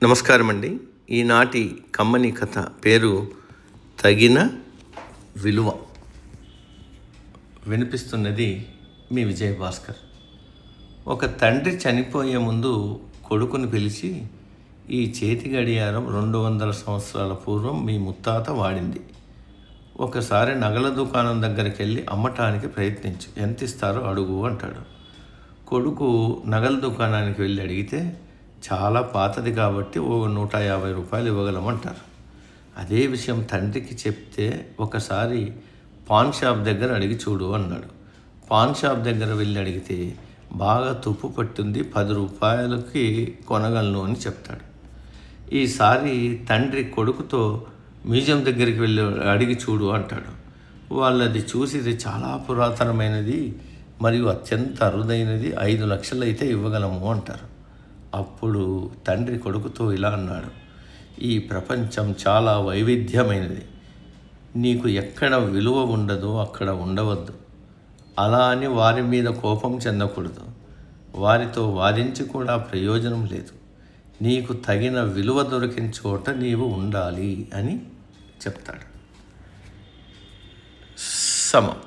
నమస్కారం అండి. ఈనాటి కమ్మని కథ పేరు తగిన విలువ. వినిపిస్తున్నది మీ విజయభాస్కర్. ఒక తండ్రి చనిపోయే ముందు కొడుకుని పిలిచి, ఈ చేతి గడియారం 200 సంవత్సరాల పూర్వం మీ ముత్తాత వాడింది. ఒకసారి నగల దుకాణం దగ్గరికి వెళ్ళి అమ్మటానికి ప్రయత్నించు, ఎంత ఇస్తారో అడుగు అంటాడు. కొడుకు నగల దుకాణానికి వెళ్ళి అడిగితే, చాలా పాతది కాబట్టి ఓ 150 రూపాయలు ఇవ్వగలమంటారు. అదే విషయం తండ్రికి చెప్తే, ఒకసారి పాన్ షాప్ దగ్గర అడిగి చూడు అన్నాడు. పాన్ షాప్ దగ్గర వెళ్ళి అడిగితే, బాగా తుప్పు పట్టింది, 10 రూపాయలకి కొనగలను అని చెప్తాడు. ఈసారి తండ్రి కొడుకుతో మ్యూజియం దగ్గరికి వెళ్ళి అడిగి చూడు అంటాడు. వాళ్ళది చూసి, ఇది చాలా పురాతనమైనది మరియు అత్యంత అరుదైనది, 5 లక్షలు అయితే ఇవ్వగలము అంటారు. అప్పుడు తండ్రి కొడుకుతో ఇలా అన్నాడు, ఈ ప్రపంచం చాలా వైవిధ్యమైనది. నీకు ఎక్కడ విలువ ఉండదో అక్కడ ఉండవద్దు. అలా అని వారి మీద కోపం చెందకూడదు. వారితో వాదించి కూడా ప్రయోజనం లేదు. నీకు తగిన విలువ దొరికిన చోట నీవు ఉండాలి అని చెప్తాడు. సమం.